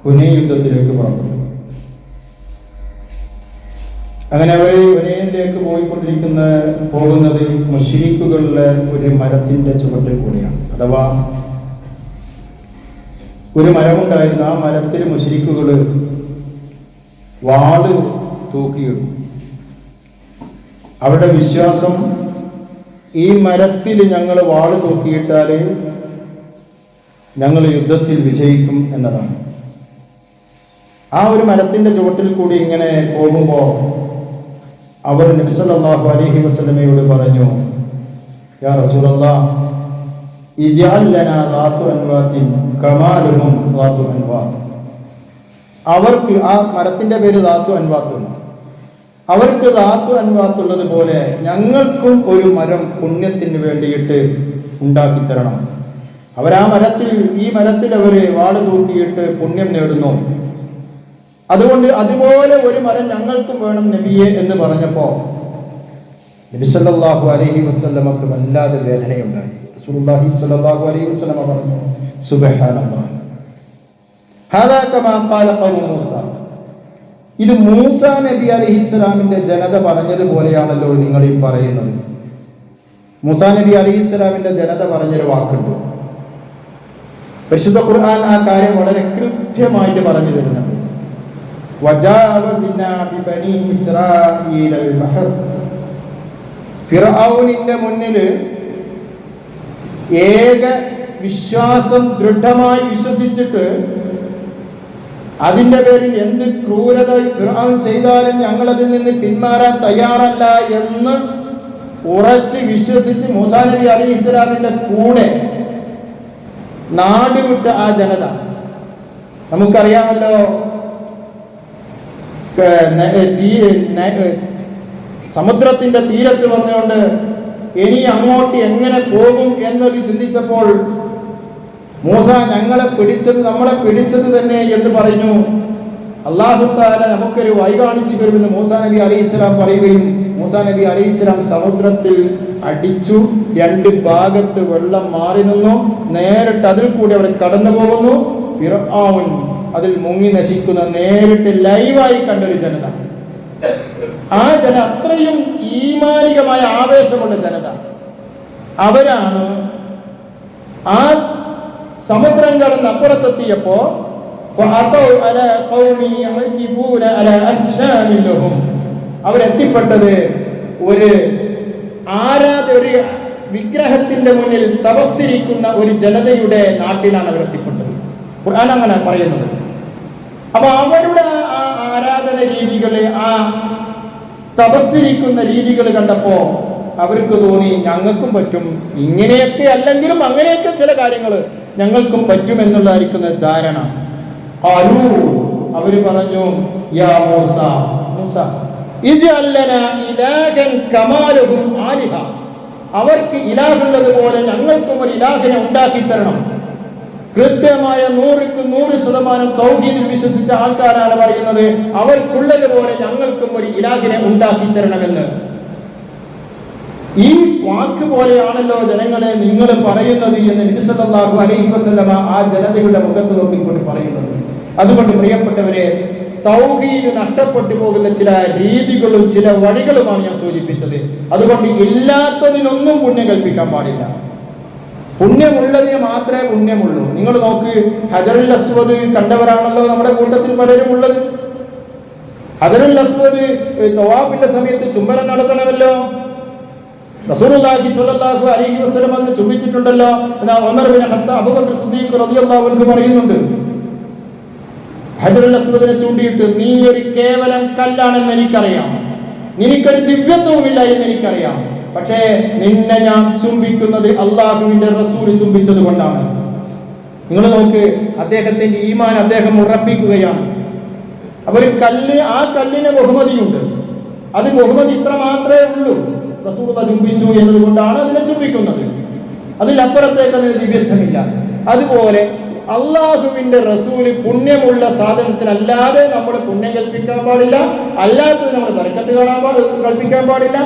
ഹുനൈൻ യുദ്ധത്തിലേക്ക് പുറപ്പെട്ടു. അങ്ങനെ അവർ ഹുനൈനിലേക്ക് പോകുന്നത് മുശ്രിക്കുകളുടെ ഒരു മരത്തിന്റെ ചുവട്ടിൽ കൂടിയാണ്. അഥവാ ഒരു മരമുണ്ടായിരുന്നു. ആ മരത്തിൽ മുശ്രിക്കുകൾ വാള് തൂക്കിയിടും. അവരുടെ വിശ്വാസം ഈ മരത്തിൽ ഞങ്ങൾ വാള് തൂക്കിയിട്ടാൽ ഞങ്ങൾ യുദ്ധത്തിൽ വിജയിക്കും എന്നതാണ്. ആ ഒരു മരത്തിന്റെ ചുവട്ടിൽ കൂടി ഇങ്ങനെ പോകുമ്പോൾ അവർ നബി സല്ലല്ലാഹു അലൈഹി വസല്ലമയോട് പറഞ്ഞു, യാ റസൂലല്ലാഹ് ഇജ്അൽ ലനാ ദാതു അൻവാത്തിൻ കമാ ലഹും ദാതു അൻവാത്ത്. അവർക്ക് ആ മരത്തിന്റെ പേര് ദാതു അൻവാത്ത്. അവർക്ക് ദാതു അൻവാത്ത് ഉള്ളതുപോലെ ഞങ്ങൾക്കും ഒരു മരം പുണ്യത്തിന് വേണ്ടിയിട്ട് ഉണ്ടാക്കി തരണം. അവരാ മരത്തിൽ ഈ മരത്തിൽ അവര് വാള് തൂക്കിയിട്ട് പുണ്യം നേടുന്നു. അതുകൊണ്ട് അതുപോലെ ഒരു മരം ഞങ്ങൾക്കും വേണം നബിയെ എന്ന് പറഞ്ഞപ്പോ നബി സല്ലല്ലാഹു അലൈഹി വസല്ലമക്ക് വല്ലാതെ വേദനയുണ്ടായി. റസൂലുള്ളാഹി സ്വല്ലല്ലാഹു അലൈഹി വസല്ലമ പറഞ്ഞു, സുബ്ഹാനല്ലാഹ് ഹാദാ കമാ ഖാല ഖൗമു മൂസ. ഇത് മൂസ നബി അലൈഹിസ്സലാമിന്റെ ജനത പറഞ്ഞതുപോലെയാണല്ലോ നിങ്ങൾ ഈ പറയുന്നത്. മൂസ നബി അലൈഹിസ്സലാമിന്റെ ജനത പറഞ്ഞൊരു വാക്കുണ്ട്. പരിശുദ്ധ ഖുർആൻ ആ കാര്യം വളരെ കൃത്യമായിട്ട് പറഞ്ഞു തരുന്നുണ്ട്. വജാവസിനാ ബിബനി ഇസ്രായീലൽ ബഹർ. ഫിർഔനിന്റെ മുന്നിൽ ഏക വിശ്വാസം ദൃഢമായി വിശ്വസിച്ചിട്ട് അതിന്റെ പേരിൽ എന്ത് ക്രൂരത ഫിർഔൻ ചെയ്താലും ഞങ്ങൾ അതിൽ നിന്ന് പിന്മാറാൻ തയ്യാറല്ല എന്ന് ഉറച്ച് വിശ്വസിച്ച് മൂസാ നബി അലൈഹിസ്സലാമിന്റെ കൂടെ നാട് വിട്ട ആ ജനത, നമുക്കറിയാമല്ലോ, സമുദ്രത്തിന്റെ തീരത്ത് വന്നുകൊണ്ട് ഇനി അങ്ങോട്ട് എങ്ങനെ പോകും എന്നത് ചിന്തിച്ചപ്പോൾ മൂസ നമ്മളെ പിടിച്ചത് തന്നെ എന്ന് പറഞ്ഞു. അല്ലാഹു തആല നമുക്കൊരു വഴി കാണിച്ചു തരുമെന്ന് മൂസാ നബി അലൈഹിസ്സലാം പറയുകയും മൂസാ നബി അലൈഹിസ്സലാം സമുദ്രത്തിൽ അടിച്ചു. രണ്ട് ഭാഗത്ത് വെള്ളം മാറി നിന്നു. നേരിട്ട് അതിൽ കൂടി അവർ കടന്നു പോകുന്നു. ഫിർഔൻ അതിൽ മുങ്ങി നശിക്കുന്ന നേരിട്ട് ലൈവായി കണ്ടൊരു ജനത. ആ ജന അത്രയും ഈമാനികമായ ആവേശമുള്ള ജനത. അവരാണ് ആ സമുദ്രം കടന്ന് അപ്പുറത്തെത്തിയപ്പോ അവരെത്തിപ്പെട്ടത് ഒരു വിഗ്രഹത്തിന്റെ മുന്നിൽ തപസ്സിരിക്കുന്ന ഒരു ജനതയുടെ നാട്ടിലാണ് അവരെത്തിപ്പെട്ടത്. ഖുർആൻ അങ്ങനെ പറയുന്നത്. അപ്പൊ അവരുടെ ആ ആരാധന രീതികള്, ആ തപസ്സിരിക്കുന്ന രീതികൾ കണ്ടപ്പോ അവർക്ക് തോന്നി ഞങ്ങൾക്കും പറ്റും, ഇങ്ങനെയൊക്കെ അല്ലെങ്കിലും അങ്ങനെയൊക്കെ ചില കാര്യങ്ങൾ ഞങ്ങൾക്കും പറ്റുമെന്നുള്ളതായിരിക്കുന്ന ധാരണ. അവര് പറഞ്ഞു, യാ മൂസ, മൂസ ഇജ്അൽ ലനാ ഇലാഹൻ കമാ ലഹും ആലിഹ. അവർക്ക് ഇലാഹുള്ളത് പോലെ ഞങ്ങൾക്കും ഒരു ഇലാഹിനെ ഉണ്ടാക്കി തരണം. കൃത്യമായ 100% തൗഹീദിൽ വിശ്വസിച്ച ആൾക്കാരാണ് പറയുന്നത്, അവർക്കുള്ളതുപോലെ ഞങ്ങൾക്കും ഒരു ഇലാഹിനെ ഉണ്ടാക്കി തരണമെന്ന്. ഈ വാക്ക് പോലെയാണല്ലോ ജനങ്ങളെ നിങ്ങൾ പറയുന്നത് എന്ന് നബി സല്ലല്ലാഹു അലൈഹി വസല്ലമ ആ ജനതയുടെ മുഖത്ത് നോക്കിക്കൊണ്ട് പറയുന്നത്. അതുകൊണ്ട് പ്രിയപ്പെട്ടവരെ, തൗഹീദ് നഷ്ടപ്പെട്ടു പോകുന്ന ചില രീതികളും ചില വഴികളുമാണ് ഞാൻ സൂചിപ്പിച്ചത്. അതുകൊണ്ട് ഇല്ലാത്തതിനൊന്നും പുണ്യം കൽപ്പിക്കാൻ പാടില്ല. പുണ്യമുള്ളതിന് മാത്രമേ പുണ്യമുള്ളൂ. നിങ്ങൾ നോക്ക്, ഹജറുൽ അസ്വദ് കണ്ടവരാണല്ലോ നമ്മുടെ കൂട്ടത്തിൽ പലരും ഉള്ളത്. ഹജറുൽ അസ്വദ് തവാഫിന്റെ സമയത്ത് ചുംബനം നടത്തണമല്ലോ. റസൂലുള്ളാഹി സ്വല്ലല്ലാഹു അലൈഹി വസല്ലം അതിനെ ചുംബിച്ചിട്ടുണ്ടല്ലോ. ഉമർ ബിൻ ഖത്താബ്, അബൂബക്കർ സിദ്ദീഖ് റളിയല്ലാഹു അൻഹു പറയുന്നുണ്ട്, ഹജറുൽ അസ്വദിനെ ചൂണ്ടിയിട്ട്, നീ ഒരു കേവലം കല്ലാണെന്ന് എനിക്കറിയാം, നിനക്കൊരു ദിവ്യത്വവുമില്ല എന്ന് എനിക്കറിയാം, പക്ഷേ നിന്നെ ഞാൻ ചുംബിക്കുന്നത് അള്ളാഹുവിന്റെ റസൂൽ ചുംബിച്ചത് കൊണ്ടാണ്. നിങ്ങൾ നോക്ക്, അദ്ദേഹത്തിന്റെ ഈമാൻ അദ്ദേഹം ഉറപ്പിക്കുകയാണ്. ആ കല്ലിന് ബഹുമതിയുണ്ട്. അത് ബഹുമതി ഇത്ര മാത്രമേ ഉള്ളൂ. റസൂലുള്ളാഹി ചുംബിച്ചു എന്നതുകൊണ്ടാണ് അതിനെ ചുംബിക്കുന്നത്. അതിലപ്പുറത്തേക്ക് അതിന് ദിവ്യത്വമില്ല. അതുപോലെ അള്ളാഹുവിന്റെ റസൂല് പുണ്യമുള്ള സാധനത്തിനല്ലാതെ നമ്മൾ പുണ്യം കൽപ്പിക്കാൻ പാടില്ല, അല്ലാത്തത് നമ്മൾ ബർക്കത്ത് കൽപ്പിക്കാൻ പാടില്ല.